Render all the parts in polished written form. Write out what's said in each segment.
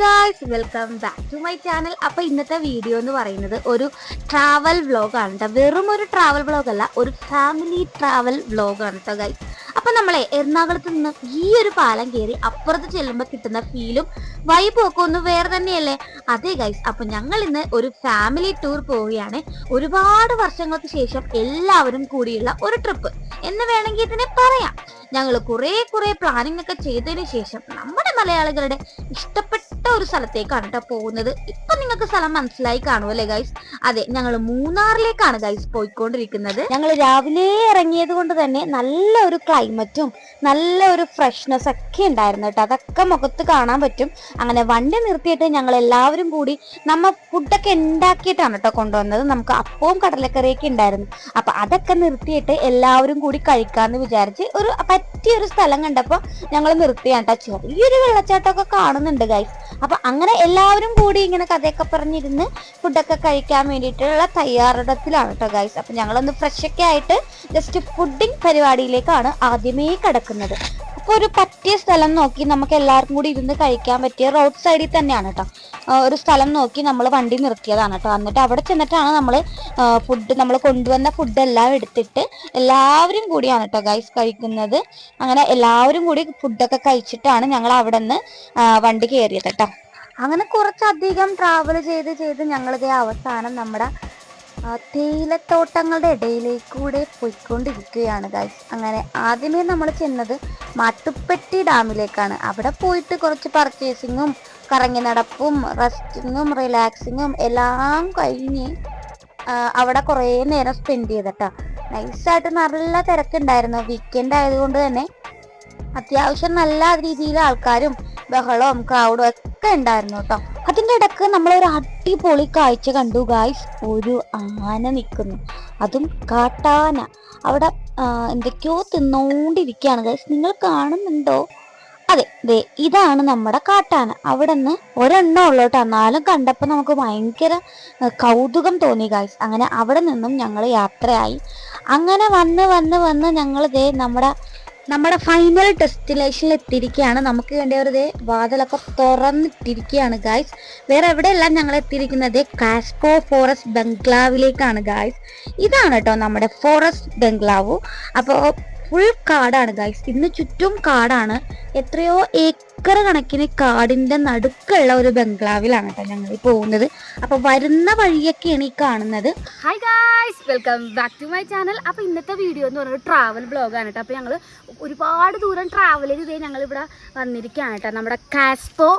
Guys, welcome back to my channel. അപ്പോൾ ഇന്നത്തെ video എന്ന് പറയുന്നത് ഒരു ട്രാവൽ വ്ളോഗാണ് കേട്ടോ. വെറും ഒരു ട്രാവൽ വ്ളോഗ് അല്ല, ഒരു ഫാമിലി ട്രാവൽ വ്ളോഗാണ് കേട്ടോ ഗൈസ്. അപ്പം നമ്മളെ എറണാകുളത്ത് നിന്ന് ഈ ഒരു പാലം കയറി അപ്പുറത്ത് ചെല്ലുമ്പോൾ കിട്ടുന്ന ഫീലും വൈബും ഒക്കെ ഒന്ന് വേറെ തന്നെയല്ലേ? അതെ ഗൈസ്, അപ്പം ഞങ്ങൾ ഇന്ന് ഒരു ഫാമിലി ടൂർ പോവുകയാണ്. ഒരുപാട് വർഷങ്ങൾക്ക് ശേഷം എല്ലാവരും കൂടിയുള്ള ഒരു ട്രിപ്പ് എന്ന് വേണമെങ്കിൽ ഇതിനെ പറയാം. ഞങ്ങൾ കുറെ പ്ലാനിങ് ഒക്കെ ചെയ്തതിനു ശേഷം നമ്മുടെ മലയാളികളുടെ ഇഷ്ടപ്പെട്ട ഒരു സ്ഥലത്തേക്കാണ് കേട്ടോ പോകുന്നത്. ഇപ്പൊ നിങ്ങൾക്ക് സ്ഥലം മനസ്സിലായി കാണുമല്ലേ ഗൈസ്? അതെ, ഞങ്ങൾ മൂന്നാറിലേക്കാണ് ഗൈസ് പോയിക്കൊണ്ടിരിക്കുന്നത്. ഞങ്ങൾ രാവിലെ ഇറങ്ങിയത് കൊണ്ട് തന്നെ നല്ല ഒരു ക്ലൈമറ്റും നല്ല ഒരു ഫ്രഷ്നെസ് ഒക്കെ ഉണ്ടായിരുന്നു കേട്ടോ. അതൊക്കെ മുഖത്ത് കാണാൻ പറ്റും. അങ്ങനെ വണ്ടി നിർത്തിയിട്ട് ഞങ്ങൾ എല്ലാവരും കൂടി ഫുഡൊക്കെ ഉണ്ടാക്കിയിട്ടാണ് കേട്ടോ കൊണ്ടുവന്നത്. നമുക്ക് അപ്പവും കടലക്കറിയൊക്കെ ഉണ്ടായിരുന്നു. അപ്പൊ അതൊക്കെ നിർത്തിയിട്ട് എല്ലാവരും കൂടി കഴിക്കാന്ന് വിചാരിച്ച് ഒരു പറ്റിയൊരു സ്ഥലം കണ്ടപ്പോൾ ഞങ്ങൾ നിർത്തിയാണ് കേട്ടോ. ചെറിയൊരു വെള്ളച്ചാട്ടമൊക്കെ കാണുന്നുണ്ട് ഗൈസ്. അപ്പൊ അങ്ങനെ എല്ലാവരും കൂടി ഇങ്ങനെ കഥയൊക്കെ പറഞ്ഞിരുന്ന് ഫുഡൊക്കെ കഴിക്കാൻ വേണ്ടിയിട്ടുള്ള തയ്യാറെടുപ്പിലാണ് കേട്ടോ ഗൈസ്. അപ്പൊ ഞങ്ങളൊന്ന് ഫ്രഷൊക്കെ ആയിട്ട് ജസ്റ്റ് ഫുഡിങ് പരിപാടിയിലേക്കാണ് ആദ്യമേ കിടക്കുന്നത്. അപ്പോൾ ഒരു പറ്റിയ സ്ഥലം നോക്കി നമുക്ക് എല്ലാവർക്കും കൂടി ഇരുന്ന് കഴിക്കാൻ പറ്റിയ റോഡ് സൈഡിൽ തന്നെയാണ് കേട്ടോ ഒരു സ്ഥലം നോക്കി നമ്മൾ വണ്ടി നിർത്തിയതാണ് കേട്ടോ. എന്നിട്ട് അവിടെ ചെന്നിട്ടാണ് നമ്മൾ കൊണ്ടുവന്ന ഫുഡെല്ലാം എടുത്തിട്ട് എല്ലാവരും കൂടിയാണ് കേട്ടോ ഗൈസ് കഴിക്കുന്നത്. അങ്ങനെ എല്ലാവരും കൂടി ഫുഡൊക്കെ കഴിച്ചിട്ടാണ് ഞങ്ങൾ അവിടെ നിന്ന് വണ്ടി കയറിയത് കേട്ടോ. അങ്ങനെ കുറച്ചധികം ട്രാവൽ ചെയ്ത് ഞങ്ങളിതേ അവസാനം നമ്മുടെ തേയിലത്തോട്ടങ്ങളുടെ ഇടയിലേക്കൂടെ പോയിക്കൊണ്ടിരിക്കുകയാണ് ഗൈസ്. അങ്ങനെ ആദ്യമേ നമ്മൾ ചെന്നത് മാട്ടുപ്പെട്ടി ഡാമിലേക്കാണ്. അവിടെ പോയിട്ട് കുറച്ച് പർച്ചേസിങ്ങും കറങ്ങി നടപ്പും റെസ്റ്റിങ്ങും റിലാക്സിങ്ങും എല്ലാം കഴിഞ്ഞ് അവിടെ കുറേ നേരം സ്പെൻഡ് ചെയ്തിട്ടാ. നൈസായിട്ട് നല്ല തിരക്കുണ്ടായിരുന്നു. വീക്കെൻഡ് ആയതുകൊണ്ട് തന്നെ അത്യാവശ്യം നല്ല രീതിയിൽ ആൾക്കാരും ബഹളവും ക്രൗഡും ഒക്കെ ഉണ്ടായിരുന്നു കേട്ടോ. അതിൻ്റെ ഇടക്ക് നമ്മളൊരു അടിപൊളി കാഴ്ച കണ്ടു ഗായ്സ്. ഒരു ആന നിൽക്കുന്നു, അതും കാട്ടാന. അവിടെ എന്തൊക്കെയോ തിന്നോണ്ടിരിക്കുകയാണ് ഗായ്സ്. നിങ്ങൾ കാണുന്നുണ്ടോ? അതെ, ദേ ഇതാണ് നമ്മുടെ കാട്ടാന. അവിടെ നിന്ന് ഒരെണ്ണം ഉള്ളൂ കേട്ടോ. എന്നാലും കണ്ടപ്പോൾ നമുക്ക് ഭയങ്കര കൗതുകം തോന്നി ഗായ്സ്. അങ്ങനെ അവിടെ നിന്നും ഞങ്ങൾ യാത്രയായി. അങ്ങനെ വന്ന് ഞങ്ങൾ ദേ നമ്മുടെ ഫൈനൽ ഡെസ്റ്റിനേഷനിൽ എത്തിയിരിക്കുകയാണ്. നമുക്ക് വേണ്ടിയവരുടെ വാതിലൊക്കെ തുറന്നിട്ടിരിക്കുകയാണ് ഗായ്സ്. വേറെ എവിടെയല്ല ഞങ്ങൾ എത്തിയിരിക്കുന്നത് കാസ്പോ ഫോറസ്റ്റ് ബംഗ്ലാവിലേക്കാണ് ഗായ്സ്. ഇതാണ് കേട്ടോ നമ്മുടെ ഫോറസ്റ്റ് ബംഗ്ലാവ്. അപ്പോൾ ഫുൾ കാടാണ് ഗായ്സ്. ഇന്ന് ചുറ്റും കാടാണ്. എത്രയോ ഏക്കർ കണക്കിന് കാടിന്റെ നടുക്കുള്ള ഒരു ബംഗ്ലാവിലാണ് കേട്ടോ ഞങ്ങൾ പോകുന്നത്. അപ്പൊ വരുന്ന വഴിയൊക്കെയാണ് ഈ കാണുന്നത്. Hi guys, welcome back to my channel. അപ്പോൾ ഇന്നത്തെ വീഡിയോ എന്ന് പറയുന്നത് ട്രാവൽ ബ്ലോഗാണ് കേട്ടോ. അപ്പോൾ ഞങ്ങൾ ഒരുപാട് ദൂരം ട്രാവൽ ചെയ്ത് ഞങ്ങളിവിടെ വന്നിരിക്കുകയാണ് കേട്ടോ. നമ്മുടെ കാസ്പോ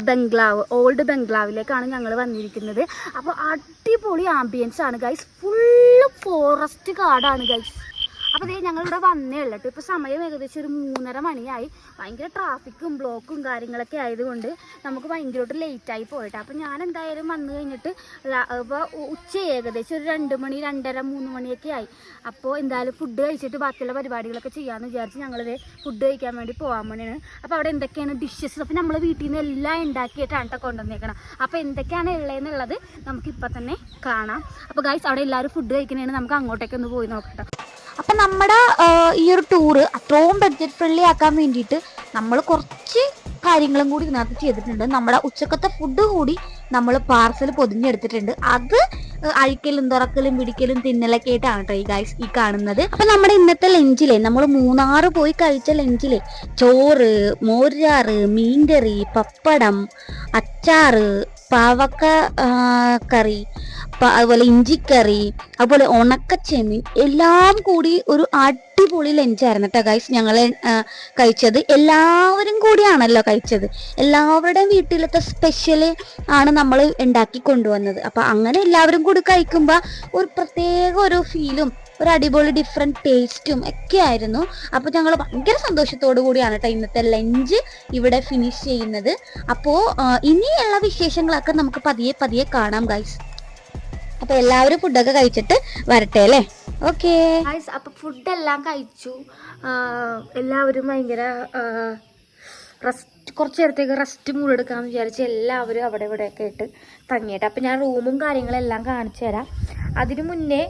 ബംഗ്ലാവ്, ഓൾഡ് ബംഗ്ലാവിലേക്കാണ് ഞങ്ങൾ വന്നിരിക്കുന്നത്. അപ്പോൾ അടിപൊളി ആംബിയൻസ് ആണ് ഗൈസ്. ഫുള്ള് ഫോറസ്റ്റ് കാടാണ് ഗൈസ്. അപ്പോൾ അതേ ഞങ്ങളിവിടെ വന്നേ ഉള്ളൂ കേട്ടോ. ഇപ്പോൾ സമയം ഏകദേശം ഒരു 3:30 മണിയായി. ഭയങ്കര ട്രാഫിക്കും ബ്ലോക്കും കാര്യങ്ങളൊക്കെ ആയതുകൊണ്ട് നമുക്ക് ഭയങ്കരമായിട്ട് ലേറ്റായി പോയിട്ട്. അപ്പോൾ ഞാൻ എന്തായാലും വന്നു കഴിഞ്ഞിട്ട് ഇപ്പോൾ ഉച്ച ഏകദേശം ഒരു 2 മണി 2:30 3 മണിയൊക്കെ ആയി. അപ്പോൾ എന്തായാലും ഫുഡ് കഴിച്ചിട്ട് ബാക്കിയുള്ള പരിപാടികളൊക്കെ ചെയ്യാമെന്ന് വിചാരിച്ച് ഞങ്ങളിത് ഫുഡ് കഴിക്കാൻ വേണ്ടി പോകാൻ വേണ്ടിയാണ്. അപ്പോൾ അവിടെ എന്തൊക്കെയാണ് ഡിഷസ്, അപ്പോൾ നമ്മൾ വീട്ടിൽ നിന്ന് എല്ലാം ഉണ്ടാക്കിയിട്ടാണ് കേട്ടോ കൊണ്ടുവന്നേക്കണം. അപ്പോൾ എന്തൊക്കെയാണ് ഉള്ളതെന്നുള്ളത് നമുക്കിപ്പോൾ തന്നെ കാണാം. അപ്പോൾ ഗൈസ്, അവിടെ എല്ലാവരും ഫുഡ് കഴിക്കണേന് നമുക്ക് അങ്ങോട്ടേക്ക് ഒന്ന് പോയി നോക്കട്ടെ. അപ്പം നമ്മുടെ ഈ ഒരു ടൂറ് അത്രയും ബഡ്ജറ്റ് ഫ്രണ്ട്ലി ആക്കാൻ വേണ്ടിയിട്ട് നമ്മൾ കുറച്ച് കാര്യങ്ങളും കൂടി ഇതിനകത്ത് ചെയ്തിട്ടുണ്ട്. നമ്മുടെ ഉച്ചക്കത്തെ ഫുഡ് കൂടി നമ്മൾ പാർസൽ പൊതിഞ്ഞെടുത്തിട്ടുണ്ട്. അത് അഴിക്കലും തുറക്കലും പിടിക്കലും തിന്നലൊക്കെ ആയിട്ടാണ് കേട്ടോ ഈ ഗൈസ് ഈ കാണുന്നത്. അപ്പം നമ്മുടെ ഇന്നത്തെ ലഞ്ചിലെ നമ്മൾ മൂന്നാറ് പോയി കഴിച്ച ലഞ്ചിലെ ചോറ്, മോരാറ്, മീൻകറി, പപ്പടം, അച്ചാറ്, പാവക്ക കറി, അതുപോലെ ഇഞ്ചിക്കറി, അതുപോലെ ഉണക്കച്ചെമ്മീൻ എല്ലാം കൂടി ഒരു അടിപൊളി ലഞ്ചായിരുന്നു കേട്ടോ ഗൈസ് ഞങ്ങൾ കഴിച്ചത്. എല്ലാവരും കൂടിയാണല്ലോ കഴിച്ചത്. എല്ലാവരുടെയും വീട്ടിലത്തെ സ്പെഷ്യൽ ആണ് നമ്മൾ ഉണ്ടാക്കി കൊണ്ടുവന്നത്. അപ്പം അങ്ങനെ എല്ലാവരും കൂടി കഴിക്കുമ്പോൾ ഒരു പ്രത്യേക ഒരു ഫീലും ഒരു അടിപൊളി ഡിഫറെൻറ്റ് ടേസ്റ്റും ഒക്കെ ആയിരുന്നു. അപ്പോൾ ഞങ്ങൾ ഭയങ്കര സന്തോഷത്തോടു കൂടിയാണ് കേട്ടോ ഇന്നത്തെ ലഞ്ച് ഇവിടെ ഫിനിഷ് ചെയ്യുന്നത്. അപ്പോൾ ഇനിയുള്ള വിശേഷങ്ങളൊക്കെ നമുക്ക് പതിയെ കാണാം ഗൈസ്. അപ്പോൾ എല്ലാവരും ഫുഡൊക്കെ കഴിച്ചിട്ട് വരട്ടെ അല്ലേ? ഓക്കെ ഗൈസ്, അപ്പോൾ ഫുഡെല്ലാം കഴിച്ചു. എല്ലാവരും ഭയങ്കര കുറച്ച് നേരത്തേക്ക് റെസ്റ്റ് മൂടെടുക്കാമെന്ന് വിചാരിച്ച് എല്ലാവരും അവിടെ ഇവിടെയൊക്കെ ആയിട്ട് തങ്ങിയിട്ട്. അപ്പം ഞാൻ റൂമും കാര്യങ്ങളെല്ലാം കാണിച്ചു തരാം. അതിനു മുന്നേ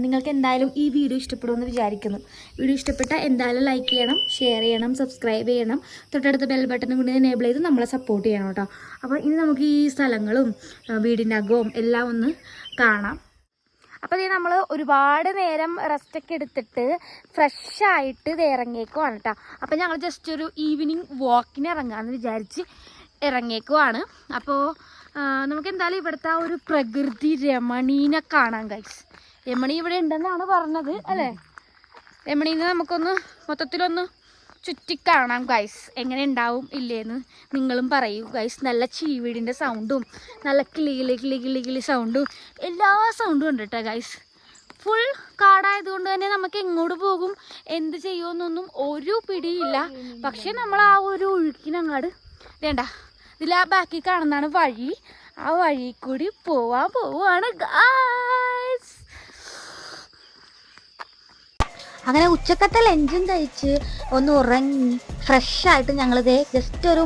നിങ്ങൾക്ക് എന്തായാലും ഈ വീഡിയോ ഇഷ്ടപ്പെടുമെന്ന് വിചാരിക്കുന്നു. വീഡിയോ ഇഷ്ടപ്പെട്ടാൽ എന്തായാലും ലൈക്ക് ചെയ്യണം, ഷെയർ ചെയ്യണം, സബ്സ്ക്രൈബ് ചെയ്യണം, തൊട്ടടുത്ത ബെൽ ബട്ടണും കൂടി എനേബിൾ ചെയ്ത് നമ്മളെ സപ്പോർട്ട് ചെയ്യണം കേട്ടോ. അപ്പോൾ ഇനി നമുക്ക് ഈ സ്ഥലങ്ങളും വീടിൻ്റെ അകവും എല്ലാം ഒന്ന് കാണാം. അപ്പോൾ ഇത് നമ്മൾ ഒരുപാട് നേരം റെസ്റ്റൊക്കെ എടുത്തിട്ട് ഫ്രഷായിട്ട് ഇത് ഇറങ്ങിയേക്കുവാണ് കേട്ടോ. അപ്പോൾ ഞങ്ങൾ ജസ്റ്റ് ഒരു ഈവനിങ് വാക്കിന് ഇറങ്ങാമെന്ന് വിചാരിച്ച് ഇറങ്ങിയേക്കുവാണ്. അപ്പോൾ നമുക്ക് എന്തായാലും ഇവിടുത്തെ ആ ഒരു പ്രകൃതി രമണീനെ കാണാം ഗൈസ്. രമണി ഇവിടെ ഉണ്ടെന്നാണ് പറഞ്ഞത് അല്ലേ? രമണീനെ നമുക്കൊന്ന് മൊത്തത്തിലൊന്ന് ചുറ്റിക്കാണാം ഗൈസ്. എങ്ങനെ ഉണ്ടാവും ഇല്ലേന്ന് നിങ്ങളും പറയൂ ഗൈസ്. നല്ല ചീവീടിൻ്റെ സൗണ്ടും നല്ല കിളി കിളി കിളി കിളി സൗണ്ടും എല്ലാ സൗണ്ടും ഉണ്ട് കേട്ടോ ഗൈസ്. ഫുൾ കാടായതുകൊണ്ട് തന്നെ നമുക്ക് എങ്ങോട്ട് പോകും എന്ത് ചെയ്യുമെന്നൊന്നും ഒരു പിടിയില്ല. പക്ഷെ നമ്മൾ ആ ഒരു ഒഴുക്കിനങ്ങാട് വേണ്ട ഇതിൽ ആ ബാക്കി കാണുന്നതാണ് വഴി. ആ വഴി കൂടി പോവാണ് ഗൈസ്. അങ്ങനെ ഉച്ചക്കത്തെ ലഞ്ചും കഴിച്ച് ഒന്ന് ഉറങ്ങി ഫ്രഷായിട്ട് ഞങ്ങളിതേ ജസ്റ്റ് ഒരു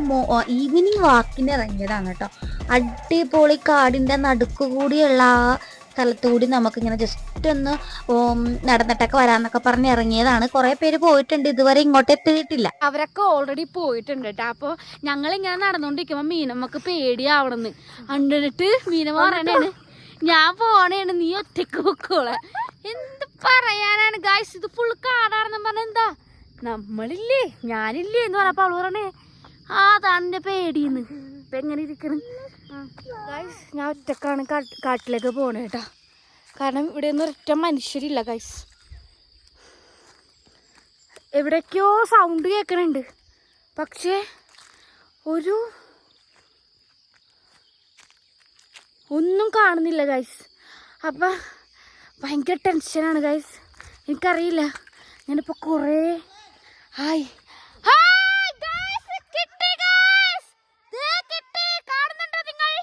ഈവനിങ് വാക്കിന് ഇറങ്ങിയതാണ് കേട്ടോ. അടിപൊളി കാടിൻ്റെ നടുക്ക് കൂടിയുള്ള ആ സ്ഥലത്തുകൂടി നമുക്കിങ്ങനെ ജസ്റ്റ് ഒന്ന് നടന്നിട്ടൊക്കെ വരാമെന്നൊക്കെ പറഞ്ഞ് ഇറങ്ങിയതാണ്. കുറേ പേര് പോയിട്ടുണ്ട്, ഇതുവരെ ഇങ്ങോട്ട് എത്തിയിട്ടില്ല. അവരൊക്കെ ഓൾറെഡി പോയിട്ടുണ്ട് കേട്ടോ. അപ്പോൾ ഞങ്ങളിങ്ങനെ നടന്നുകൊണ്ടിരിക്കുമ്പോൾ മീനമ്മക്ക് പേടിയാവണമെന്ന് എന്നിട്ട് മീനമ്മ പറയണേണ് ഞാൻ പോണേണ് നീ ഒറ്റക്ക് പൊക്കോളെ. എന്ത് പറയാനാണ് ഗായ്സ്, ഇത് ഫുൾ കാടാണെന്ന് പറഞ്ഞ എന്താ നമ്മളില്ലേ ഞാനില്ലേ എന്ന് പറഞ്ഞപ്പോൾ അവള് പറയണേ അതാണ് എൻ്റെ പേടിയെന്ന്. ഇപ്പം എങ്ങനെ ഇരിക്കണ് ഗായ്സ്? ഞാൻ ഒറ്റക്കാണ് കാട്ടിലേക്ക് പോണേ കേട്ടോ. കാരണം ഇവിടെ ഒന്നും ഒരൊറ്റ മനുഷ്യരില്ല ഗായ്സ്. എവിടേക്കോ സൗണ്ട് കേൾക്കണുണ്ട്, പക്ഷേ ഒന്നും കാണുന്നില്ല ഗൈസ്. അപ്പം ഭയങ്കര ടെൻഷനാണ് ഗൈസ്. എനിക്കറിയില്ല ഞാനിപ്പോൾ കുറേ കാണുന്നുണ്ടോ നിങ്ങൾ?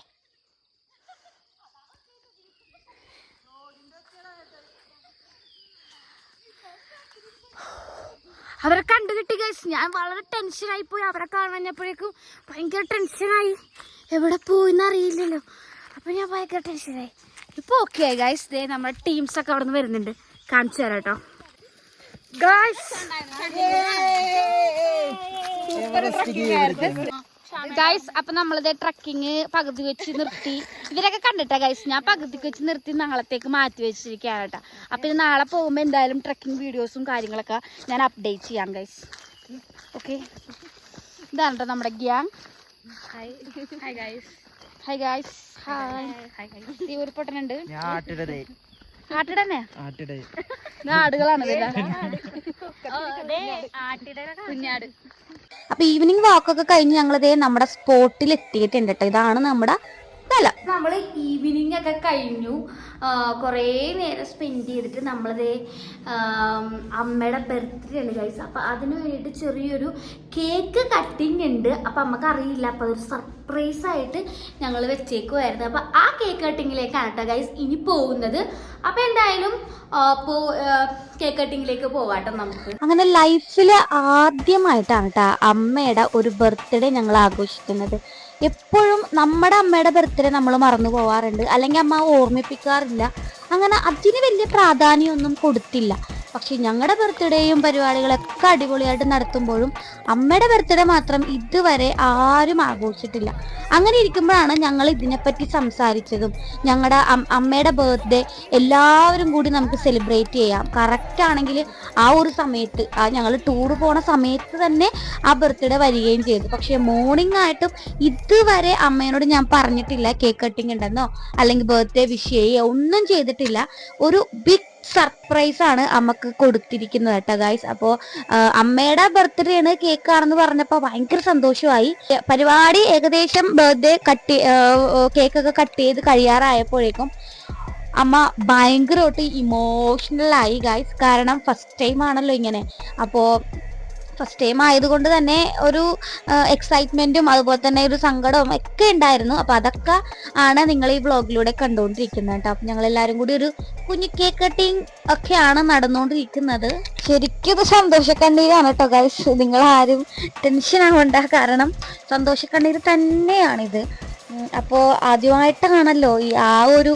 അവരെ കണ്ടു കിട്ടി ഗൈസ്. ഞാൻ വളരെ ടെൻഷനായി പോയി. അവരെ കാണാഞ്ഞപ്പോഴേക്കും ഭയങ്കര ടെൻഷനായി. എവിടെ പോയിന്ന് അറിയില്ലല്ലോ. അപ്പോൾ ഞാൻ ഭയങ്കര ടെൻഷനായി. ഇപ്പോൾ ഓക്കെ ആയി ഗൈസ്. ദേ നമ്മുടെ ടീംസൊക്കെ അവിടെ നിന്ന് വരുന്നുണ്ട്, കാണിച്ചു തരാം കേട്ടോ ഗൈസ്. ഗൈസ് അപ്പം നമ്മളിത് ട്രക്കിങ് പകുതി വെച്ച് നിർത്തി. ഇവരൊക്കെ കണ്ടിട്ടാ ഗൈസ്, ഞാൻ പകുതിക്ക് വെച്ച് നിർത്തി നാളത്തേക്ക് മാറ്റി വെച്ചിരിക്കുകയാണ് കേട്ടോ. അപ്പം ഇത് നാളെ പോകുമ്പോൾ എന്തായാലും ട്രക്കിംഗ് വീഡിയോസും കാര്യങ്ങളൊക്കെ ഞാൻ അപ്ഡേറ്റ് ചെയ്യാം ഗൈസ്. ഓക്കെ, ഇതാണ് കേട്ടോ നമ്മുടെ gang. Hi guys. Hi guys. Hi. ഈ ഒരു പൊട്ടനുണ്ട്. ആട്ടിടന്നെ ആടുകളാണ് കുഞ്ഞാട്. അപ്പൊ ഈവനിങ് വാക്കൊക്കെ കഴിഞ്ഞ് ഞങ്ങളിതേ നമ്മുടെ സ്പോട്ടിൽ എത്തിയിട്ടുണ്ട് കേട്ടോ. ഇതാണ് നമ്മുടെ സ്ഥലം. നമ്മൾ ഈവനിങ് ഒക്കെ കഴിഞ്ഞു, കുറേ നേരം സ്പെൻഡ് ചെയ്തിട്ട് നമ്മളിതേ അമ്മയുടെ ബർത്ത്ഡേ ഉണ്ട് ഗൈസ്. അപ്പം അതിന് വേണ്ടിയിട്ട് ചെറിയൊരു കേക്ക് കട്ടിങ് ഉണ്ട്. അപ്പം നമുക്ക് അറിയില്ല, അപ്പം അതൊരു സർപ്രൈസ് ആയിട്ട് ഞങ്ങൾ വെച്ചേക്കുമായിരുന്നു. അപ്പം ആ കേക്ക് കട്ടിങ്ങിലേക്കാണ് കേട്ടോ ഗൈസ് ഇനി പോകുന്നത്. അപ്പം എന്തായാലും കേക്ക് കട്ടിങ്ങിലേക്ക് പോവാട്ടോ നമുക്ക്. അങ്ങനെ ലൈഫിൽ ആദ്യമായിട്ടാണ് കേട്ടോ അമ്മയുടെ ഒരു ബർത്ത്ഡേ ഞങ്ങൾ ആഘോഷിക്കുന്നത്. എപ്പോഴും നമ്മുടെ അമ്മയുടെ ബർത്ത്ഡേ നമ്മൾ മറന്നു പോവാറുണ്ട്, അല്ലെങ്കിൽ അമ്മ ഓർമ്മിപ്പിക്കാറില്ല. അങ്ങനെ അതിന് വലിയ പ്രാധാന്യമൊന്നും കൊടുത്തില്ല. പക്ഷെ ഞങ്ങളുടെ ബർത്ത്ഡേയും പരിപാടികളൊക്കെ അടിപൊളിയായിട്ട് നടത്തുമ്പോഴും അമ്മയുടെ ബർത്ത്ഡേ മാത്രം ഇതുവരെ ആരും ആഘോഷിച്ചിട്ടില്ല. അങ്ങനെ ഇരിക്കുമ്പോഴാണ് ഞങ്ങൾ ഇതിനെപ്പറ്റി സംസാരിച്ചതും ഞങ്ങളുടെ അമ്മയുടെ ബർത്ത്ഡേ എല്ലാവരും കൂടി നമുക്ക് സെലിബ്രേറ്റ് ചെയ്യാം. കറക്റ്റ് ആണെങ്കിൽ ആ ഒരു സമയത്ത് ഞങ്ങൾ ടൂർ പോണ സമയത്ത് തന്നെ ആ ബർത്ത്ഡേ വരികയും ചെയ്തു. പക്ഷെ മോർണിംഗ് ആയിട്ടും ഇതുവരെ അമ്മയോട് ഞാൻ പറഞ്ഞിട്ടില്ല കേക്ക് കട്ടിങ് ഉണ്ടെന്നോ അല്ലെങ്കിൽ ബർത്ത്ഡേ വിഷ് ചെയ്യുകയോ ഒന്നും ചെയ്തിട്ടില്ല. ഒരു ബിഗ് സർപ്രൈസ് ആണ് അമ്മക്ക് കൊടുത്തിരിക്കുന്നത് കേട്ടോ ഗൈസ്. അപ്പോൾ അമ്മയുടെ ബർത്ത്ഡേ ആണ്, കേക്കാണെന്ന് പറഞ്ഞപ്പോൾ ഭയങ്കര സന്തോഷമായി. പരിപാടി ഏകദേശം ബർത്ത്ഡേ കേക്കൊക്കെ കട്ട് ചെയ്ത് കഴിയാറായപ്പോഴേക്കും അമ്മ ഭയങ്കരമായിട്ട് ഇമോഷണലായി ഗൈസ്. കാരണം ഫസ്റ്റ് ടൈം ആണല്ലോ ഇങ്ങനെ. അപ്പോൾ ഫസ്റ്റ് ടൈം ആയതുകൊണ്ട് തന്നെ ഒരു എക്സൈറ്റ്മെന്റും അതുപോലെ തന്നെ ഒരു സങ്കടവും ഒക്കെ ഉണ്ടായിരുന്നു. അപ്പൊ അതൊക്കെ ആണ് നിങ്ങൾ ഈ വ്ളോഗിലൂടെ കണ്ടുകൊണ്ടിരിക്കുന്നത് കേട്ടോ. അപ്പൊ ഞങ്ങൾ എല്ലാവരും കൂടി ഒരു കുഞ്ഞു കേക്ക് കട്ടിങ് ഒക്കെയാണ് നടന്നുകൊണ്ടിരിക്കുന്നത്. ശരിക്കും ഇത് സന്തോഷക്കണ്ണീരാണ് കേട്ടോ ഗൈസ്. നിങ്ങൾ ആരും ടെൻഷൻ ആവണ്ട, കാരണം സന്തോഷക്കണ്ണീര് തന്നെയാണിത്. അപ്പോൾ ആദ്യമായിട്ടാണല്ലോ ആ ഒരു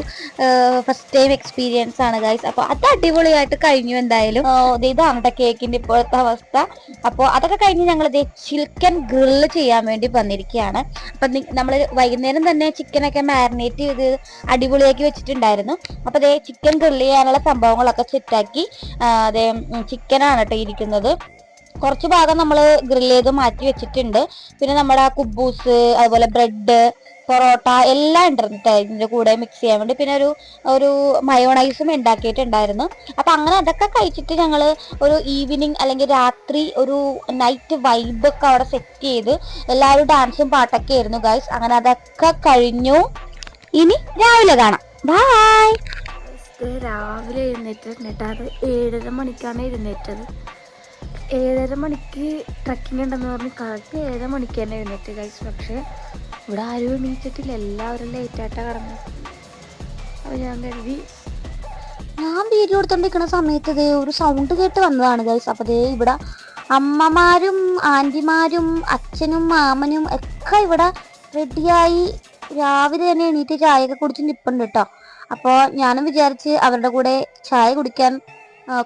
ഫസ്റ്റ് ടൈം എക്സ്പീരിയൻസ് ആണ് ഗൈസ്. അപ്പോൾ അത് അടിപൊളിയായിട്ട് കഴിഞ്ഞു. എന്തായാലും ഇതാണ് കേട്ടോ കേക്കിന്റെ ഇപ്പോഴത്തെ അവസ്ഥ. അപ്പോൾ അതൊക്കെ കഴിഞ്ഞ് ഞങ്ങൾ ചിക്കൻ ഗ്രില്ല് ചെയ്യാൻ വേണ്ടി വന്നിരിക്കുകയാണ്. അപ്പം നമ്മൾ വൈകുന്നേരം തന്നെ ചിക്കനൊക്കെ മാരിനേറ്റ് ചെയ്ത് അടിപൊളിയാക്കി വെച്ചിട്ടുണ്ടായിരുന്നു. അപ്പോൾ ചിക്കൻ ഗ്രില്ല് ചെയ്യാനുള്ള സംഭവങ്ങളൊക്കെ സെറ്റാക്കി. ചിക്കനാണ് കേട്ടോ ഇരിക്കുന്നത്. കുറച്ച് ഭാഗം നമ്മൾ ഗ്രില്ല് ചെയ്ത് മാറ്റി വെച്ചിട്ടുണ്ട്. പിന്നെ നമ്മുടെ കുബൂസ്, അതുപോലെ ബ്രെഡ്, പൊറോട്ട എല്ലാം ഉണ്ടായിരുന്നു ഇതിൻ്റെ കൂടെ മിക്സ് ചെയ്യാൻ വേണ്ടി. പിന്നെ ഒരു മയോണൈസും ഉണ്ടാക്കിയിട്ടുണ്ടായിരുന്നു. അപ്പം അങ്ങനെ അതൊക്കെ കഴിച്ചിട്ട് ഞങ്ങൾ ഒരു ഈവനിങ് അല്ലെങ്കിൽ രാത്രി ഒരു നൈറ്റ് വൈബൊക്കെ അവിടെ സെറ്റ് ചെയ്ത് എല്ലാവരും ഡാൻസും പാട്ടൊക്കെ ആയിരുന്നു ഗൈസ്. അങ്ങനെ അതൊക്കെ കഴിഞ്ഞു. ഇനി രാവിലെ കാണാം. ബൈ. രാവിലെ എഴുന്നേറ്റിട്ട് അത് 7:30 മണിക്കാണ് എഴുന്നേറ്റത്. 7:30 മണിക്ക് ട്രക്കിംഗ് ഉണ്ടെന്ന് പറഞ്ഞ് കറക്റ്റ് 7 മണിക്ക് തന്നെ എഴുന്നേറ്റ് ഗൈസ്. പക്ഷേ ഇവിടെ ആരും എണീറ്റിട്ടില്ല, എല്ലാവരും ലേറ്റായിട്ടാണ് കിടന്നത്. അപ്പോൾ ഞാൻ കരുതി, ഞാൻ വീഡിയോ എടുത്തോണ്ടിരിക്കുന്ന സമയത്ത് ഒരു സൗണ്ട് കേട്ട് വന്നതാണ് ഗൈസ്. അപ്പോൾ ഇവിടെ അമ്മമാരും ആൻറ്റിമാരും അച്ഛനും മാമനും ഒക്കെ ഇവിടെ റെഡിയായി രാവിലെ തന്നെ എണീറ്റ് ചായയൊക്കെ കുടിച്ച് നിൽപ്പുണ്ട് കേട്ടോ. അപ്പോൾ ഞാനും വിചാരിച്ച് അവരുടെ കൂടെ ചായ കുടിക്കാൻ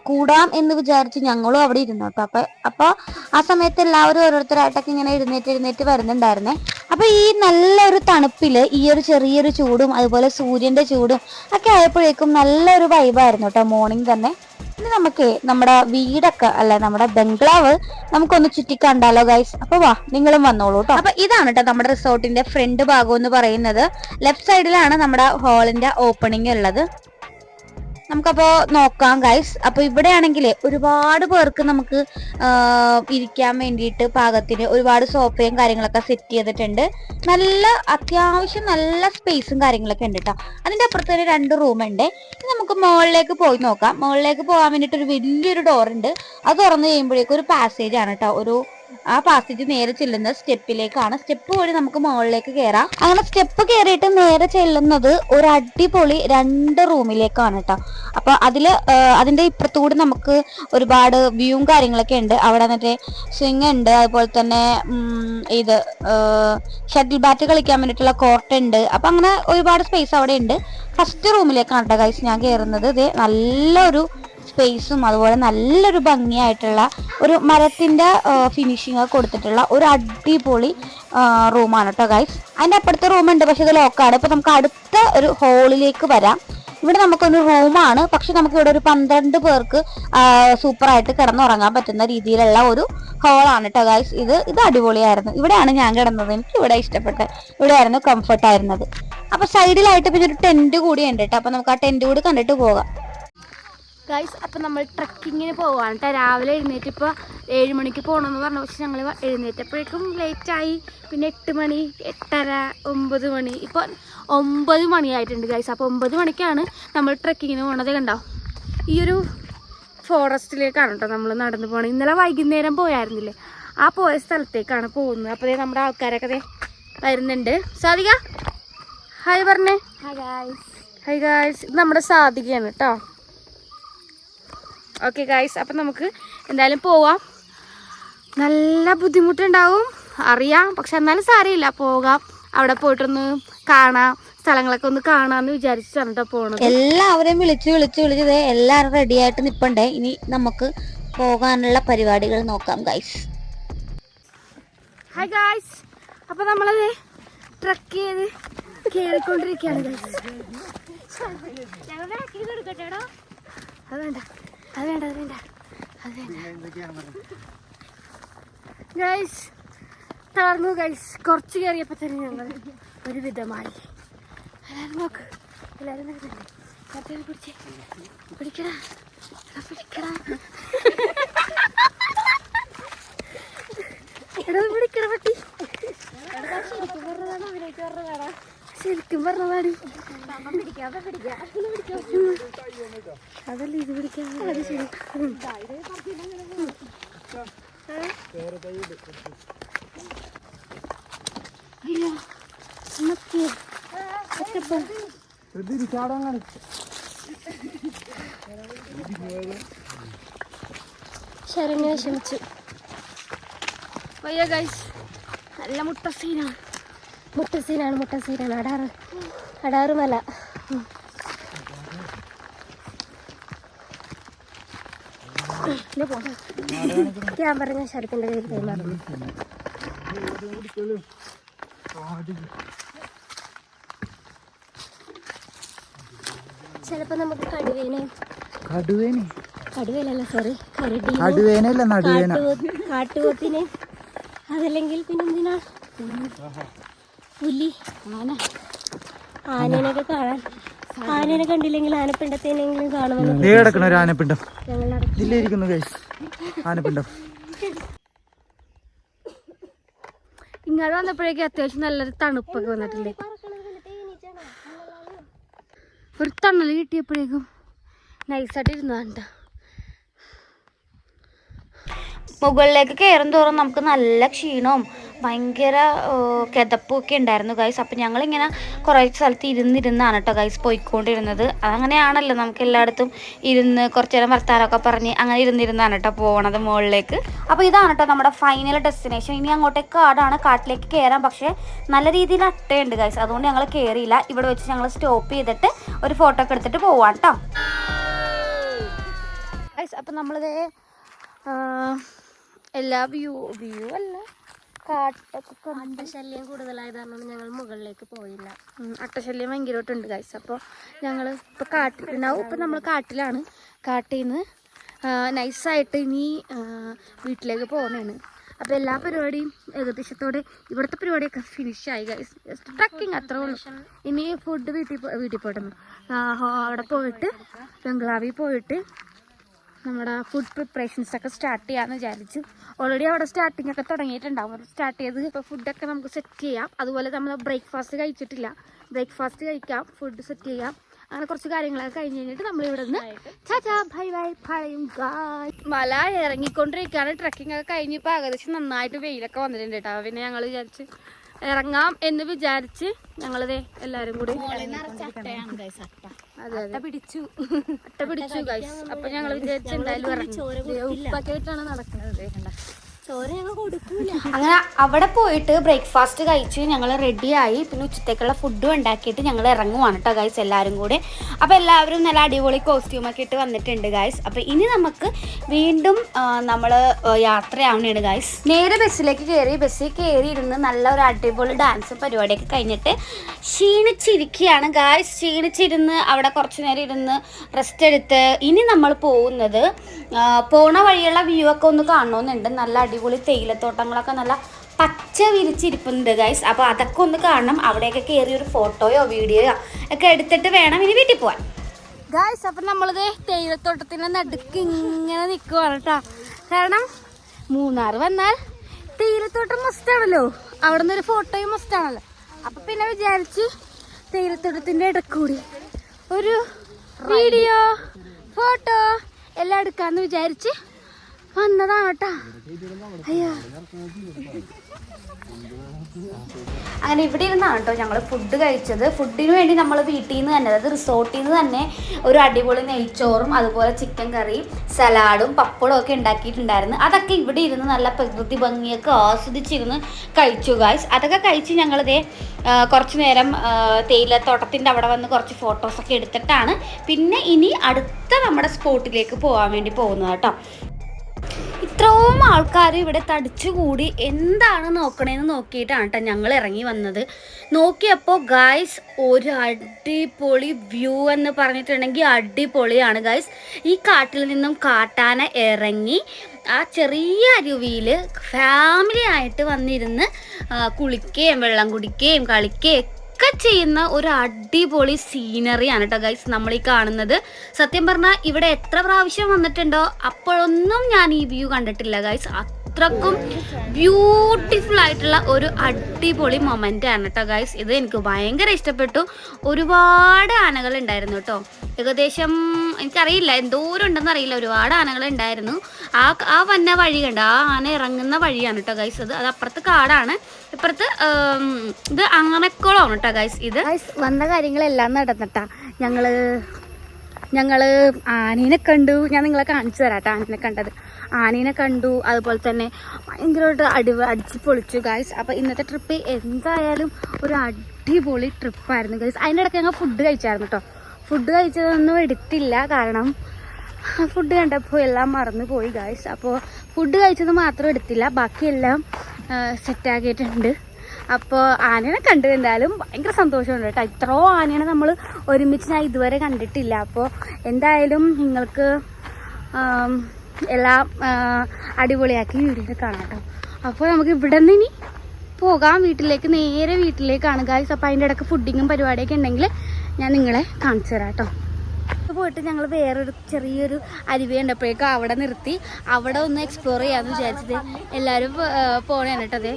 കൂടാം എന്ന് വിചാരിച്ച് ഞങ്ങളും അവിടെ ഇരുന്നു കേട്ടോ. അപ്പോൾ ആ സമയത്ത് എല്ലാവരും ഓരോരുത്തരായിട്ടൊക്കെ ഇങ്ങനെ എഴുന്നേറ്റ് വരുന്നുണ്ടായിരുന്നേ. അപ്പോൾ ഈ നല്ലൊരു തണുപ്പിൽ ഈ ഒരു ചെറിയൊരു ചൂടും അതുപോലെ സൂര്യൻ്റെ ചൂടും ഒക്കെ ആയപ്പോഴേക്കും നല്ലൊരു വൈബായിരുന്നു കേട്ടോ മോർണിംഗ് തന്നെ. ഇനി നമുക്ക് നമ്മുടെ വീടൊക്കെ നമ്മുടെ ബംഗ്ലാവ് നമുക്കൊന്ന് ചുറ്റിക്കണ്ടാലോ ഗൈസ്. അപ്പോൾ വാ, നിങ്ങളും വന്നോളൂ കേട്ടോ. അപ്പോൾ ഇതാണ് കേട്ടോ നമ്മുടെ റിസോർട്ടിന്റെ ഫ്രണ്ട് ഭാഗം എന്ന് പറയുന്നത്. ലെഫ്റ്റ് സൈഡിലാണ് നമ്മുടെ ഹാളിന്റെ ഓപ്പണിംഗ് ഉള്ളത്. നമുക്കപ്പോൾ നോക്കാം ഗൈസ്. അപ്പോൾ ഇവിടെ ആണെങ്കിൽ ഒരുപാട് പേർക്ക് നമുക്ക് ഇരിക്കാൻ വേണ്ടിയിട്ട് പാകത്തിന് ഒരുപാട് സോഫയും കാര്യങ്ങളൊക്കെ സെറ്റ് ചെയ്തിട്ടുണ്ട്. അത്യാവശ്യം നല്ല സ്പേസും കാര്യങ്ങളൊക്കെ ഉണ്ട് കേട്ടോ. അതിൻ്റെ അപ്പുറത്ത് തന്നെ 2 റൂമുണ്ട്. നമുക്ക് മുകളിലേക്ക് പോയി നോക്കാം. മുകളിലേക്ക് പോകാൻ വേണ്ടിയിട്ട് ഒരു വലിയൊരു ഡോറുണ്ട്. അത് തുറന്നു കഴിയുമ്പോഴേക്കും ഒരു പാസേജ് ആണ് കേട്ടോ. ആ പാസേജ് നേരെ ചെല്ലുന്ന സ്റ്റെപ്പിലേക്കാണ്. സ്റ്റെപ്പ് വഴി നമുക്ക് മുകളിലേക്ക് കയറാം. അങ്ങനെ സ്റ്റെപ്പ് കയറിയിട്ട് നേരെ ചെല്ലുന്നത് ഒരു അടിപൊളി 2 റൂമിലേക്കാണ് കേട്ടോ. അപ്പൊ അതിന്റെ ഇപ്പുറത്തുകൂടി നമുക്ക് ഒരുപാട് വ്യൂവും കാര്യങ്ങളൊക്കെ ഉണ്ട്. അവിടെ മറ്റേ സ്വിങ് ഉണ്ട്, അതുപോലെ തന്നെ ഷട്ടിൽ ബാറ്റ് കളിക്കാൻ വേണ്ടിയിട്ടുള്ള കോർട്ട് ഉണ്ട്. അപ്പൊ അങ്ങനെ ഒരുപാട് സ്പേസ് അവിടെ ഉണ്ട്. ഫസ്റ്റ് റൂമിലേക്കാണ് കേട്ടോ ഗൈസ് ഞാൻ കയറുന്നത്. ഇത് നല്ലൊരു സ്പേസും അതുപോലെ നല്ലൊരു ഭംഗിയായിട്ടുള്ള ഒരു മരത്തിന്റെ ഫിനിഷിംഗ് ഒക്കെ കൊടുത്തിട്ടുള്ള ഒരു അടിപൊളി റൂമാണ് കേട്ടോ ഗൈസ്. അതിന്റെ അപ്പുറത്തെ റൂമുണ്ട്, പക്ഷെ ഇത് ലോക്കാണ്. ഇപ്പൊ നമുക്ക് അടുത്ത ഒരു ഹോളിലേക്ക് വരാം. ഇവിടെ നമുക്കൊരു റൂമാണ്, പക്ഷെ നമുക്ക് ഇവിടെ ഒരു 12 പേർക്ക് സൂപ്പറായിട്ട് കിടന്നുറങ്ങാൻ പറ്റുന്ന രീതിയിലുള്ള ഒരു ഹോളാണ് കേട്ടോ ഗൈസ്. ഇത് അടിപൊളിയായിരുന്നു. ഇവിടെയാണ് ഞാൻ കിടന്നത്. എനിക്ക് ഇവിടെ ഇഷ്ടപ്പെട്ടത്. ഇവിടെയായിരുന്നു കംഫർട്ട് ആയിരുന്നത്. അപ്പൊ സൈഡിലായിട്ട് പിന്നെ ഒരു ടെന്റ് കൂടി ഉണ്ട് കേട്ടോ. അപ്പൊ നമുക്ക് ആ ടെന്റ് കൂടി കണ്ടിട്ട് പോകാം ഗൈസ്. അപ്പം നമ്മൾ ട്രക്കിങ്ങിന് പോവാണ് കേട്ടോ. രാവിലെ എഴുന്നേറ്റ് ഇപ്പോൾ 7 മണിക്ക് പോകണമെന്ന് പറഞ്ഞു. പക്ഷെ ഞങ്ങൾ എഴുന്നേറ്റപ്പോഴേക്കും ലേറ്റായി. പിന്നെ 8 മണി, 8:30, 9 മണി, ഇപ്പോൾ 9 മണിയായിട്ടുണ്ട് ഗൈസ്. അപ്പോൾ 9 മണിക്കാണ് നമ്മൾ ട്രക്കിങ്ങിന് പോകണത്. കണ്ടോ, ഈ ഒരു ഫോറസ്റ്റിലേക്കാണ് കേട്ടോ നമ്മൾ നടന്നു പോകണം. ഇന്നലെ വൈകുന്നേരം പോയായിരുന്നില്ലേ, ആ പോയ സ്ഥലത്തേക്കാണ് പോകുന്നത്. അപ്പോൾ നമ്മുടെ ആൾക്കാരൊക്കെ വരുന്നുണ്ട്. സാധിക ഹായ് പറഞ്ഞേ. Hi guys. ഇത് നമ്മുടെ സാധികയാണ് കേട്ടോ. ഓക്കെ ഗൈസ്, അപ്പം നമുക്ക് എന്തായാലും പോവാം. നല്ല ബുദ്ധിമുട്ടുണ്ടാവും അറിയാം, പക്ഷെ എന്നാലും സാരമില്ല, പോകാം. അവിടെ പോയിട്ടൊന്ന് കാണാം, സ്ഥലങ്ങളൊക്കെ ഒന്ന് കാണാമെന്ന് വിചാരിച്ചിട്ടാണ് കേട്ടോ പോകണത്. എല്ലാവരെയും വിളിച്ച് എല്ലാവരും റെഡി ആയിട്ട് നിൽപ്പണ്ടേ. ഇനി നമുക്ക് പോകാനുള്ള പരിപാടികൾ നോക്കാം ഗൈസ്. ഹായ് ഗൈസ്, അപ്പം നമ്മളത് ട്രക്ക് ചെയ്ത് കയറിക്കൊണ്ടിരിക്കുകയാണ് ഗൈസ്. അത് വേണ്ട ഗൈസ്. തളർന്നു ഗൈസ്. കുറച്ച് കയറിയപ്പോൾ തന്നെ ഞങ്ങൾ ഒരു വിധമായി. എല്ലാവരും നോക്ക്, എല്ലാവരും പിടിക്കടാ. പിടിക്കട പട്ടി. ശരിക്കും പറഞ്ഞതാണ്. അതല്ല ഇത് പിടിക്കാൻ. അത് ശരി. ശരണ്യ ക്ഷമിച്ചു. വയ്യ ഗൈസ്, നല്ല മുട്ട സീനാണ്. മുട്ടസീനാണ് അടാറ് മല. ക്യാമറ ഞാൻ ശരത്തിൻ്റെ കയ്യിൽ കൈമാറുന്നു. ചിലപ്പോൾ നമുക്ക് കാട്ടുപോത്തിനെ അതല്ലെങ്കിൽ പിന്നെന്തിനാ പുലി ആനേനൊക്കെ കാണാൻ. ആനേനെ കണ്ടില്ലെങ്കിൽ ആനപ്പിണ്ടത്തേനെങ്കിലും കാണുമെന്ന് ഒരു ആനപ്പിണ്ടം ഇതിലിരിക്കുന്നു ആനപ്പിണ്ടം. ഇങ്ങോട്ട് വന്നപ്പോഴേക്കും അത്യാവശ്യം നല്ലൊരു തണുപ്പൊക്കെ വന്നിട്ടില്ലേ. ഒരു തണൽ കിട്ടിയപ്പോഴേക്കും നൈസായിട്ട് ഇരുന്നതാണ്ട. മുകളിലേക്ക് കയറും തോറും നമുക്ക് നല്ല ക്ഷീണവും ഭയങ്കര കിതപ്പും ഒക്കെ ഉണ്ടായിരുന്നു ഗൈസ്. അപ്പം ഞങ്ങളിങ്ങനെ കുറേ സ്ഥലത്ത് ഇരുന്നാണ് കേട്ടോ ഗൈസ് പോയിക്കൊണ്ടിരുന്നത്. അതങ്ങനെയാണല്ലോ, നമുക്ക് എല്ലായിടത്തും ഇരുന്ന് കുറച്ച് നേരം വർത്താനമൊക്കെ പറഞ്ഞ് അങ്ങനെ ഇരുന്നാണ് കേട്ടോ പോകണത് മുകളിലേക്ക്. അപ്പോൾ ഇതാണ് കേട്ടോ നമ്മുടെ ഫൈനൽ ഡെസ്റ്റിനേഷൻ. ഇനി അങ്ങോട്ടേക്ക് കാടാണ്, കാട്ടിലേക്ക് കയറാം. പക്ഷേ നല്ല രീതിയിൽ അട്ടയുണ്ട് ഗൈസ്, അതുകൊണ്ട് ഞങ്ങൾ കയറിയില്ല. ഇവിടെ വെച്ച് ഞങ്ങൾ സ്റ്റോപ്പ് ചെയ്തിട്ട് ഒരു ഫോട്ടോ ഒക്കെ എടുത്തിട്ട് പോവാം കേട്ടോ ഗൈസ്. അപ്പം നമ്മളിത് എല്ലാ വ്യൂ അല്ല, കാട്ടൊക്കെ അട്ടശല്യം കൂടുതലായത് കാരണം ഞങ്ങൾ മുകളിലേക്ക് പോയില്ല. അട്ടശല്യം ഭയങ്കരമായിട്ടുണ്ട് ഗൈസ്. അപ്പോൾ ഞങ്ങൾ ഇപ്പോൾ കാട്ടിലുണ്ടാവും. ഇപ്പം നമ്മൾ കാട്ടിലാണ്. കാട്ടിൽ നിന്ന് നൈസായിട്ട് ഇനി വീട്ടിലേക്ക് പോകുന്നതാണ്. അപ്പോൾ എല്ലാ പരിപാടിയും ഏകദേശത്തോടെ ഇവിടുത്തെ പരിപാടിയൊക്കെ ഫിനിഷായി ഗൈസ്. ജസ്റ്റ് ട്രക്കിങ് അത്രേ ഉള്ളൂ. ഇനി ഫുഡ് വീട്ടിൽ പോയിട്ടൊന്ന് അവിടെ പോയിട്ട് ബംഗ്ലാവിൽ പോയിട്ട് നമ്മുടെ ഫുഡ് പ്രിപ്പറേഷൻസൊക്കെ സ്റ്റാർട്ട് ചെയ്യാമെന്ന് വിചാരിച്ചു. ഓൾറെഡി അവിടെ സ്റ്റാർട്ടിങ് ഒക്കെ തുടങ്ങിയിട്ടുണ്ടാവും. സ്റ്റാർട്ട് ചെയ്ത് ഇപ്പോൾ ഫുഡൊക്കെ നമുക്ക് സെറ്റ് ചെയ്യാം. അതുപോലെ നമ്മൾ ബ്രേക്ക്ഫാസ്റ്റ് കഴിച്ചിട്ടില്ല, ബ്രേക്ക്ഫാസ്റ്റ് കഴിക്കാം, ഫുഡ് സെറ്റ് ചെയ്യാം. അങ്ങനെ കുറച്ച് കാര്യങ്ങളൊക്കെ കഴിഞ്ഞ് കഴിഞ്ഞിട്ട് നമ്മൾ ഇവിടെ നിന്ന് ബൈ പറയും. മല ഇറങ്ങിക്കൊണ്ടിരിക്കുകയാണ്. ട്രക്കിംഗ് ഒക്കെ കഴിഞ്ഞ് ഇപ്പോൾ ഏകദേശം നന്നായിട്ട് വെയിലൊക്കെ വന്നിട്ടുണ്ട് കേട്ടോ. പിന്നെ ഞങ്ങൾ വിചാരിച്ച് ഇറങ്ങാം എന്ന് വിചാരിച്ച് ഞങ്ങളിതേ എല്ലാവരും കൂടി അട്ട പിടിച്ചു ഗൈസ്. അപ്പൊ ഞങ്ങൾ വിചാരിച്ചു എന്തായാലും ഉപ്പൊക്കെ ആയിട്ടാണ് നടക്കുന്നത്. അങ്ങനെ അവിടെ പോയിട്ട് ബ്രേക്ക്ഫാസ്റ്റ് കഴിച്ച് ഞങ്ങൾ റെഡിയായി. പിന്നെ ഉച്ചത്തേക്കുള്ള ഫുഡും ഉണ്ടാക്കിയിട്ട് ഞങ്ങൾ ഇറങ്ങുവാണ് കേട്ടോ ഗൈസ് എല്ലാവരും കൂടെ. അപ്പോൾ എല്ലാവരും നല്ല അടിപൊളി കോസ്റ്റ്യൂമൊക്കെ ഇട്ട് വന്നിട്ടുണ്ട് ഗൈസ്. അപ്പോൾ ഇനി നമുക്ക് വീണ്ടും നമ്മൾ യാത്രയാവണയാണ് ഗൈസ്. നേരെ ബസ്സിലേക്ക് ബസ്സിൽ കയറി ഇരുന്ന് നല്ല ഒരു അടിപൊളി ഡാൻസ് പരിപാടിയൊക്കെ കഴിഞ്ഞിട്ട് ക്ഷീണിച്ചിരിക്കുകയാണ് ഗൈസ്. ക്ഷീണിച്ചിരുന്ന് അവിടെ കുറച്ച് നേരം ഇരുന്ന് റെസ്റ്റ് എടുത്ത് ഇനി നമ്മൾ പോകുന്നത് പോണ വഴിയുള്ള വ്യൂ ഒക്കെ ഒന്ന് കാണണമെന്നുണ്ട്. നല്ല അടിപൊളി തേയിലത്തോട്ടങ്ങളൊക്കെ നല്ല പച്ച വിരിച്ചിരിപ്പുണ്ട് ഗൈസ്. അപ്പോൾ അതൊക്കെ ഒന്ന് കാണണം. അവിടെയൊക്കെ കയറി ഒരു ഫോട്ടോയോ വീഡിയോയോ ഒക്കെ എടുത്തിട്ട് വേണം ഇനി വീട്ടിൽ പോകാൻ ഗൈസ്. അപ്പം നമ്മളിത് തേയിലത്തോട്ടത്തിൻ്റെ നടുക്ക് ഇങ്ങനെ നിൽക്കുവാണ് കേട്ടോ. കാരണം മൂന്നാർ വന്നാൽ തേയിലത്തോട്ടം മസ്റ്റാണല്ലോ, അവിടെ നിന്നൊരു ഫോട്ടോയും മസ്റ്റാണല്ലോ. അപ്പം പിന്നെ വിചാരിച്ച് തേയിലത്തോട്ടത്തിൻ്റെ ഇടക്കൂടി ഒരു വീഡിയോ ഫോട്ടോ എല്ലാം എടുക്കാമെന്ന് വിചാരിച്ച് വന്നതാണ് കേട്ടോ. അയ്യോ, അങ്ങനെ ഇവിടെ ഇരുന്നാണ് കേട്ടോ ഞങ്ങൾ ഫുഡ് കഴിച്ചത്. ഫുഡിന് വേണ്ടി നമ്മൾ വീട്ടിൽ നിന്ന് തന്നെ, അതായത് റിസോർട്ടിൽ നിന്ന് തന്നെ ഒരു അടിപൊളി നെയ്ച്ചോറും അതുപോലെ ചിക്കൻ കറിയും സലാഡും പപ്പടവും ഒക്കെ ഉണ്ടാക്കിയിട്ടുണ്ടായിരുന്നു. അതൊക്കെ ഇവിടെ ഇരുന്ന് നല്ല പ്രകൃതി ഭംഗിയൊക്കെ ആസ്വദിച്ചിരുന്ന് കഴിച്ചു ഗായ്സ്. അതൊക്കെ കഴിച്ച് ഞങ്ങളിതേ കുറച്ച് നേരം തേയിലത്തോട്ടത്തിൻ്റെ അവിടെ വന്ന് കുറച്ച് ഫോട്ടോസൊക്കെ എടുത്തിട്ടാണ് പിന്നെ ഇനി അടുത്ത നമ്മുടെ സ്പോട്ടിലേക്ക് പോകാൻ വേണ്ടി പോകുന്നത് കേട്ടോ. ഇത്രയും ആൾക്കാർ ഇവിടെ തടിച്ചുകൂടി എന്താണ് നോക്കണേന്ന് നോക്കിയിട്ടാണ് കേട്ടോ ഞങ്ങൾ ഇറങ്ങി വന്നത്. നോക്കിയപ്പോൾ ഗായ്സ് ഒരു അടിപൊളി വ്യൂ എന്ന് പറഞ്ഞിട്ടുണ്ടെങ്കിൽ അടിപൊളിയാണ് ഗായ്സ്. ഈ കാട്ടിൽ നിന്നും കാട്ടാന ഇറങ്ങി ആ ചെറിയ അരുവിയിൽ ഫാമിലി ആയിട്ട് വന്നിരുന്ന് കുളിക്കുകയും വെള്ളം കുടിക്കുകയും കളിക്കുകയും ഒക്കെ ചെയ്യുന്ന ഒരു അടിപൊളി സീനറിയാണ് കേട്ടോ ഗൈസ് നമ്മൾ ഈ കാണുന്നത്. സത്യം പറഞ്ഞാൽ ഇവിടെ എത്ര പ്രാവശ്യം വന്നിട്ടുണ്ടോ അപ്പോഴൊന്നും ഞാൻ ഈ വ്യൂ കണ്ടിട്ടില്ല ഗൈസ്. അത്രക്കും ബ്യൂട്ടിഫുൾ ആയിട്ടുള്ള ഒരു അടിപൊളി മൊമെൻ്റ് ആണ് കേട്ടോ ഗൈസ്. ഇത് എനിക്ക് ഭയങ്കര ഇഷ്ടപ്പെട്ടു. ഒരുപാട് ആനകൾ ഉണ്ടായിരുന്നു കേട്ടോ. ഏകദേശം എനിക്കറിയില്ല എന്തോരം ഉണ്ടെന്ന് അറിയില്ല, ഒരുപാട് ആനകൾ ഉണ്ടായിരുന്നു. ആ വന്ന വഴി കണ്ട ആ ആന ഇറങ്ങുന്ന വഴിയാണ് കേട്ടോ ഗൈസ്. അത് അപ്പുറത്ത് കാടാണ്, ഇപ്പുറത്ത് ഇത് അങ്ങനക്കോളാണ് കേട്ടോ ഗൈസ്. ഇത് വന്ന കാര്യങ്ങളെല്ലാം നടന്നിട്ടാ ഞങ്ങൾ ആനീനെ കണ്ടു. ഞാൻ നിങ്ങളെ കാണിച്ചു തരാം കേട്ടോ ആനീനെ കണ്ടത്. ആനീനെ കണ്ടു, അതുപോലെ തന്നെ ഭയങ്കരമായിട്ട് അടിച്ച് പൊളിച്ചു ഗൈസ്. അപ്പോൾ ഇന്നത്തെ ട്രിപ്പ് എന്തായാലും ഒരു അടിപൊളി ട്രിപ്പായിരുന്നു ഗൈസ്. അതിൻ്റെ ഇടയ്ക്ക് ഞങ്ങൾ ഫുഡ് കഴിച്ചായിരുന്നു കേട്ടോ. ഫുഡ് കഴിച്ചതൊന്നും എടുത്തില്ല, കാരണം ഫുഡ് കണ്ടപ്പോൾ എല്ലാം മറന്നു പോയി ഗൈസ്. അപ്പോൾ ഫുഡ് കഴിച്ചത് മാത്രം എടുത്തില്ല, ബാക്കിയെല്ലാം സെറ്റാക്കിയിട്ടുണ്ട്. അപ്പോൾ ആനേനെ കണ്ടു എന്തായാലും ഭയങ്കര സന്തോഷമുണ്ട് കേട്ടോ. ഇത്രയോ ആനേനെ നമ്മൾ ഒരുമിച്ച് ഞാൻ ഇതുവരെ കണ്ടിട്ടില്ല. അപ്പോൾ എന്തായാലും നിങ്ങൾക്ക് എല്ലാം അടിപൊളിയാക്കി വീഡിയോയിൽ കാണാം കേട്ടോ. അപ്പോൾ നമുക്ക് ഇവിടെ നിന്ന് ഇനി പോകാം വീട്ടിലേക്ക്, നേരെ വീട്ടിലേക്കാണ് ഗൈസ്. അപ്പോൾ അതിൻ്റെ ഇടയ്ക്ക് ഫുഡിങ്ങും പരിപാടിയൊക്കെ ഉണ്ടെങ്കിൽ ഞാൻ നിങ്ങളെ കാണിച്ചു തരാം കേട്ടോ. പോയിട്ട് ഞങ്ങൾ വേറൊരു ചെറിയൊരു അരുവി കണ്ടപ്പോഴേക്കും അവിടെ നിർത്തി, അവിടെ ഒന്ന് എക്സ്പ്ലോർ ചെയ്യാമെന്ന് വിചാരിച്ചത്. എല്ലാവരും പോണേണ് കേട്ടോ. അതെ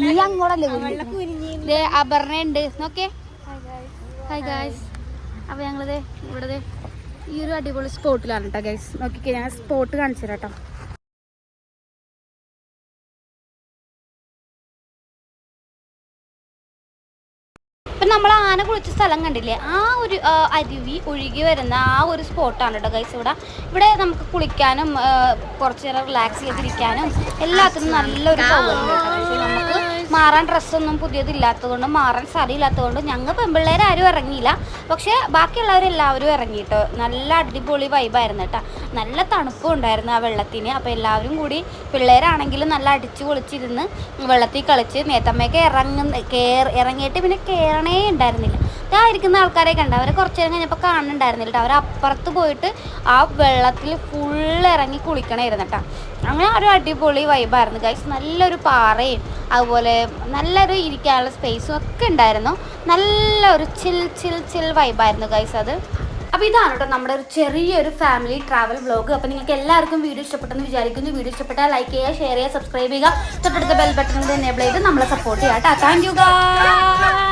നീ അങ്ങോട്ടല്ലേ അപർണ ഉണ്ട് നോക്കേ. Hi guys. അപ്പോൾ ഞങ്ങളിത് ഇവിടെ ഈ ഒരു അടിപൊളി സ്പോട്ടിലാണ് കേട്ടോ ഗൈസ്. നോക്കിക്കേ, ഞാൻ സ്പോട്ട് കാണിച്ചു തരാം കേട്ടോ. ഇപ്പം നമ്മൾ ആന കുളിച്ച സ്ഥലം കണ്ടില്ലേ, ആ ഒരു അരുവി ഒഴുകി വരുന്ന ആ ഒരു സ്പോട്ടാണ് കേട്ടോ ഗൈസ്. ഇവിടെ നമുക്ക് കുളിക്കാനും കുറച്ച് നേരം റിലാക്സ് ചെയ്തിരിക്കാനും എല്ലാത്തിനും നല്ലൊരു സൗകര്യം കേട്ടോ. പക്ഷേ നമുക്ക് മാറാൻ ഡ്രസ്സൊന്നും പുതിയതില്ലാത്തതുകൊണ്ട്, മാറാൻ സ്ഥലമില്ലാത്തതുകൊണ്ട് ഞങ്ങൾ പെൺപിള്ളേരാരും ഇറങ്ങിയില്ല. പക്ഷേ ബാക്കിയുള്ളവരെല്ലാവരും ഇറങ്ങിയിട്ടോ. നല്ല അടിപൊളി വൈബായിരുന്നു കേട്ടോ. നല്ല തണുപ്പും ഉണ്ടായിരുന്നു ആ വെള്ളത്തിന്. അപ്പോൾ എല്ലാവരും കൂടി പിള്ളേരാണെങ്കിലും നല്ല അടിച്ചു പൊളിച്ചിരുന്ന് വെള്ളത്തിൽ കളിച്ച് നേത്തമ്മയൊക്കെ ഇറങ്ങിയിട്ട് പിന്നെ കയറണേ ഉണ്ടായിരുന്നില്ല. ഇരിക്കുന്ന ആൾക്കാരെ കണ്ട അവരെ കുറച്ച് നേരം കഴിഞ്ഞപ്പോൾ കാണുന്നുണ്ടായിരുന്നില്ല കേട്ടോ. അവരപ്പുറത്ത് പോയിട്ട് ആ വെള്ളത്തിൽ ഫുള്ള് ഇറങ്ങി കുളിക്കണമായിരുന്നു കേട്ടോ. അങ്ങനെ ഒരു അടിപൊളി വൈബായിരുന്നു ഗൈസ്. നല്ലൊരു പാറയും അതുപോലെ നല്ലൊരു ഇരിക്കാനുള്ള സ്പേസും ഒക്കെ ഉണ്ടായിരുന്നു. നല്ലൊരു ചിൽ വൈബായിരുന്നു ഗൈസ് അത്. അപ്പോൾ ഇതാണ് കേട്ടോ നമ്മുടെ ഒരു ചെറിയൊരു ഫാമിലി ട്രാവൽ വ്ലോഗ്. അപ്പോൾ നിങ്ങൾക്ക് എല്ലാവർക്കും വീഡിയോ ഇഷ്ടപ്പെട്ടെന്ന് വിചാരിക്കുന്നു. വീഡിയോ ഇഷ്ടപ്പെട്ടാൽ ലൈക്ക് ചെയ്യുക, ഷെയർ ചെയ്യുക, സബ്സ്ക്രൈബ് ചെയ്യുക, തൊട്ടടുത്ത ബെൽ ബട്ടൺ എനേബിൾ ചെയ്ത് നമ്മളെ സപ്പോർട്ട് ചെയ്യാം കേട്ടോ. Thank you guys.